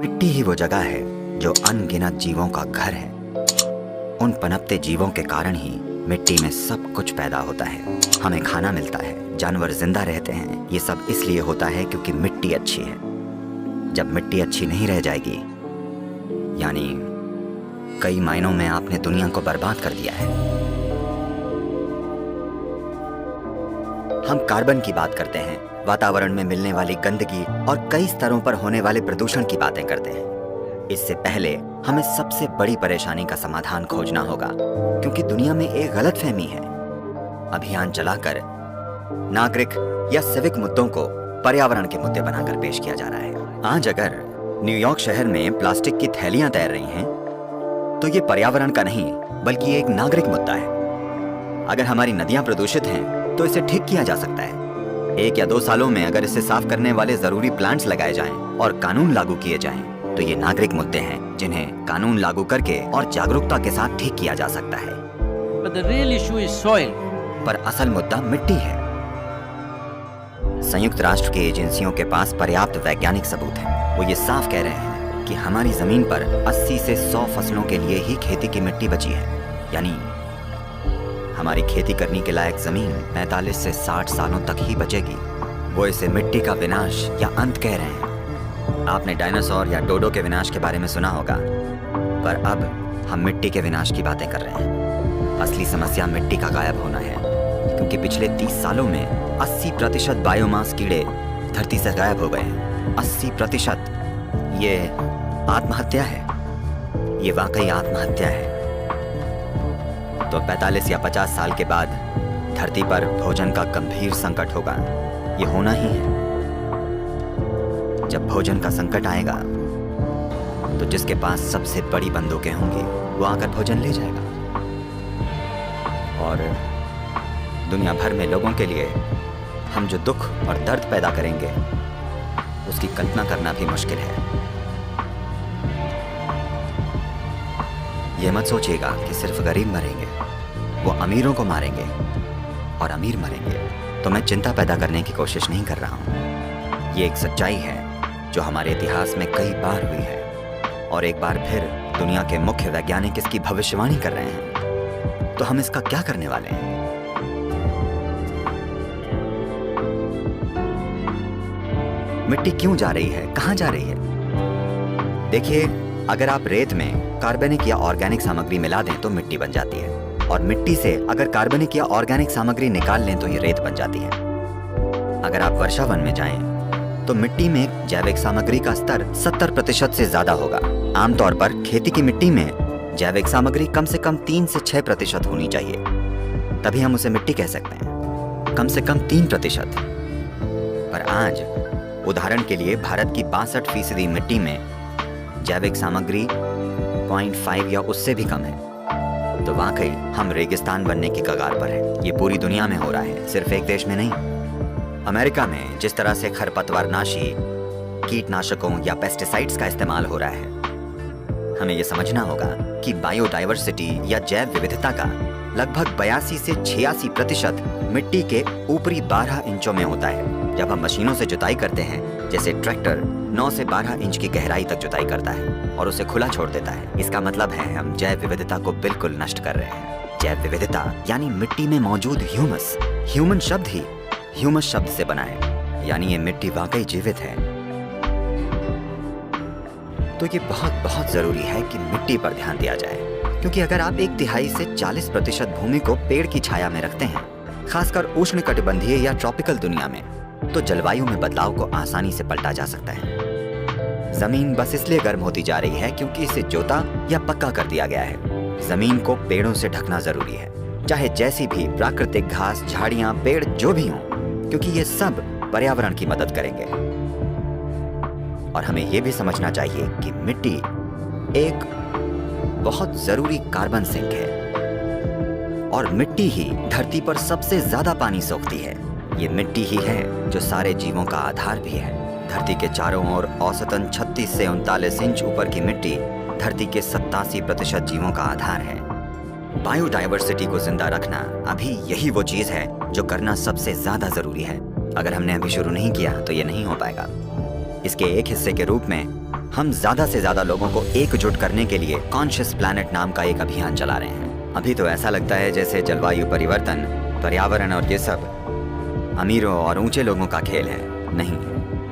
मिट्टी ही वो जगह है जो अनगिनत जीवों का घर है। उन पनपते जीवों के कारण ही मिट्टी में सब कुछ पैदा होता है। हमें खाना मिलता है, जानवर जिंदा रहते हैं। ये सब इसलिए होता है क्योंकि मिट्टी अच्छी है। जब मिट्टी अच्छी नहीं रह जाएगी, यानी कई मायनों में आपने दुनिया को बर्बाद कर दिया है। हम कार्बन की बात करते हैं, वातावरण में मिलने वाली गंदगी और कई स्तरों पर होने वाले प्रदूषण की बातें करते हैं। इससे पहले हमें सबसे बड़ी परेशानी का समाधान खोजना होगा, क्योंकि दुनिया में एक गलतफहमी है। अभियान चलाकर नागरिक या सिविक मुद्दों को पर्यावरण के मुद्दे बनाकर पेश किया जा रहा है। आज अगर न्यूयॉर्क शहर में प्लास्टिक की थैलियां तैर रही हैं, तो ये पर्यावरण का नहीं बल्कि एक नागरिक मुद्दा है। अगर हमारी नदियां प्रदूषित हैं, तो इसे ठीक किया जा सकता है। 1 या 2 सालों में अगर इसे साफ करने वाले जरूरी प्लांट्स लगाए जाएं और कानून लागू किए जाएं, तो ये नागरिक मुद्दे हैं जिन्हें कानून लागू करके और जागरूकता के साथ ठीक किया जा सकता है। But the real issue is soil. पर असल मुद्दा मिट्टी है। संयुक्त राष्ट्र की एजेंसियों के पास पर्याप्त वैज्ञानिक सबूत है। वो ये साफ कह रहे हैं कि हमारी जमीन पर 80 से 100 फसलों के लिए ही खेती की मिट्टी बची है। यानी हमारी खेती करने के लायक जमीन 45 से 60 सालों तक ही बचेगी। वो इसे मिट्टी का विनाश या अंत कह रहे हैं। आपने डायनासोर या डोडो के विनाश के बारे में सुना होगा, पर अब हम मिट्टी के विनाश की बातें कर रहे हैं। असली समस्या मिट्टी का गायब होना है, क्योंकि पिछले 30 सालों में 80% बायोमास कीड़े धरती से गायब हो गए हैं। 80%। ये आत्महत्या है। ये वाकई आत्महत्या है। तो 45 या 50 साल के बाद धरती पर भोजन का गंभीर संकट होगा। ये होना ही है। जब भोजन का संकट आएगा, तो जिसके पास सबसे बड़ी बंदूकें होंगी, वो आकर भोजन ले जाएगा। और दुनिया भर में लोगों के लिए हम जो दुख और दर्द पैदा करेंगे, उसकी कल्पना करना भी मुश्किल है। ये मत सोचिएगा कि सिर्फ गरीब मरेंगे। वो अमीरों को मारेंगे और अमीर मरेंगे। तो मैं चिंता पैदा करने की कोशिश नहीं कर रहा हूँ। ये एक सच्चाई है जो हमारे इतिहास में कई बार हुई है, और एक बार फिर दुनिया के मुख्य वैज्ञानिक इसकी भविष्यवाणी कर रहे हैं। तो हम इसका क्या करने वाले हैं? मिट्टी क्यों जा रही है? कहां जा रही है? देखिए, अगर आप रेत में कार्बनिक या ऑर्गेनिक सामग्री मिला दें तो मिट्टी बन जाती है, और मिट्टी से अगर कार्बनिक या ऑर्गेनिक सामग्री निकाल लें तो ये रेत बन जाती है। अगर आप वर्षावन में जाएं तो मिट्टी में जैविक सामग्री का स्तर 70% से ज्यादा होगा। आमतौर पर खेती की मिट्टी में जैविक सामग्री कम से कम 3 से 6% होनी चाहिए, तभी हम उसे मिट्टी कह सकते हैं। कम से कम 3%। पर आज उदाहरण के लिए भारत की 62% मिट्टी में जैविक सामग्री 0.5 या उससे भी कम है। तो वाकई हम रेगिस्तान बनने की कगार पर हैं। ये पूरी दुनिया में हो रहा है, सिर्फ एक देश में नहीं। अमेरिका में जिस तरह से खरपतवारनाशी, कीटनाशकों या पेस्टिसाइड्स का इस्तेमाल हो रहा है, हमें यह समझना होगा कि बायोडाइवर्सिटी या जैव विविधता का लगभग 82 से 86% मिट्टी के ऊपरी 12 इंचों में होता है। जब हम मशीनों से जुताई करते हैं, जैसे ट्रैक्टर 9 से 12 इंच की गहराई तक जुताई करता है और उसे खुला छोड़ देता है, इसका मतलब है हम जैव विविधता को बिल्कुल नष्ट कर रहे हैं। जैव विविधता यानी मिट्टी में मौजूद ह्यूमस। ह्यूमन शब्द ही ह्यूमस शब्द से बना है, यानी ये मिट्टी वाकई जीवित है। तो ये बहुत जरूरी है कि मिट्टी पर ध्यान दिया जाए, क्योंकि अगर आप 1/3 से 40% भूमि को पेड़ की छाया में रखते हैं, खासकर उष्णकटिबंधीय या ट्रॉपिकल दुनिया में, तो जलवायु में बदलाव को आसानी से पलटा जा सकता है। जमीन बस इसलिए गर्म होती जा रही है क्योंकि इसे जोता या पक्का कर दिया गया है। जमीन को पेड़ों से ढकना जरूरी है, चाहे जैसी भी प्राकृतिक घास, झाड़ियां, पेड़ जो भी हों, क्योंकि ये सब पर्यावरण की मदद करेंगे। और हमें यह भी समझना चाहिए कि मिट्टी एक बहुत जरूरी कार्बन सिंक है, और मिट्टी ही धरती पर सबसे ज्यादा पानी सोखती है। ये मिट्टी ही है जो सारे जीवों का आधार भी है। धरती के चारों ओर औसतन 36 से 39 इंच ऊपर की मिट्टी धरती के 87% जीवों का आधार है। बायोडाइवर्सिटी को जिंदा रखना अभी यही वो चीज है जो करना सबसे ज्यादा जरूरी है। अगर हमने अभी शुरू नहीं किया तो ये नहीं हो पाएगा। इसके एक हिस्से के रूप में हम ज्यादा से ज्यादा लोगों को एकजुट करने के लिए कॉन्शियस प्लैनेट नाम का एक अभियान चला रहे हैं। अभी तो ऐसा लगता है जैसे जलवायु परिवर्तन, पर्यावरण और ये सब अमीरों और ऊंचे लोगों का खेल है। नहीं,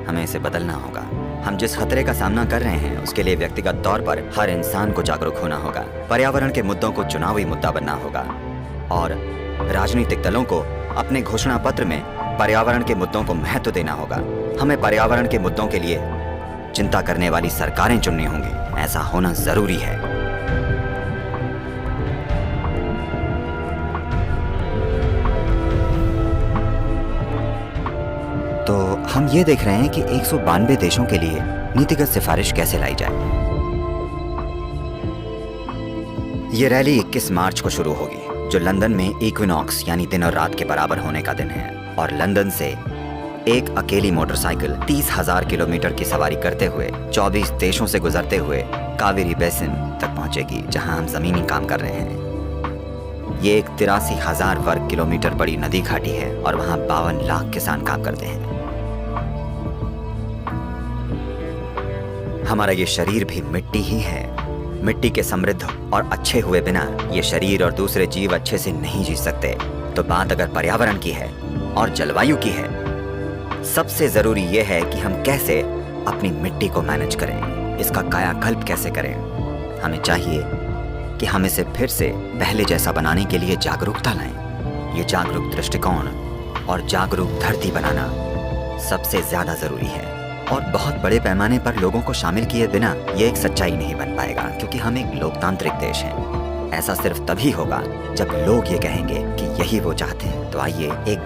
हमें इसे बदलना होगा। हम जिस खतरे का सामना कर रहे हैं उसके लिए व्यक्तिगत तौर पर हर इंसान को जागरूक होना होगा। पर्यावरण के मुद्दों को चुनावी मुद्दा बनना होगा और राजनीतिक दलों को अपने घोषणा पत्र में पर्यावरण के मुद्दों को महत्व देना होगा। हमें पर्यावरण के मुद्दों के लिए चिंता करने वाली सरकारें चुननी होंगी। ऐसा होना जरूरी है। तो हम ये देख रहे हैं कि 192 देशों के लिए नीतिगत सिफारिश कैसे लाई जाए। ये रैली 21 मार्च को शुरू होगी, जो लंदन में इक्विनॉक्स यानी दिन और रात के बराबर होने का दिन है। और लंदन से एक अकेली मोटरसाइकिल 30,000 किलोमीटर की सवारी करते हुए 24 देशों से गुजरते हुए कावेरी बेसिन तक पहुंचेगी, जहां हम जमीनी काम कर रहे हैं। ये एक 83,000 वर्ग किलोमीटर बड़ी नदी घाटी है और वहां 52 लाख किसान काम करते हैं। हमारा ये शरीर भी मिट्टी ही है। मिट्टी के समृद्ध और अच्छे हुए बिना ये शरीर और दूसरे जीव अच्छे से नहीं जी सकते। तो बात अगर पर्यावरण की है और जलवायु की है, सबसे जरूरी ये है कि हम कैसे अपनी मिट्टी को मैनेज करें, इसका कायाकल्प कैसे करें। हमें चाहिए कि हम इसे फिर से पहले जैसा बनाने के लिए जागरूकता लाएं। ये जागरूक दृष्टिकोण और जागरूक धरती बनाना सबसे ज्यादा जरूरी है। और बहुत बड़े पैमाने पर लोगों को शामिल किए बिना ये एक सच्चाई नहीं बन पाएगा, क्योंकि हम एक लोकतांत्रिक देश हैं। ऐसा सिर्फ तभी होगा जब लोग ये कहेंगे कि यही वो चाहते हैं। तो आइए एक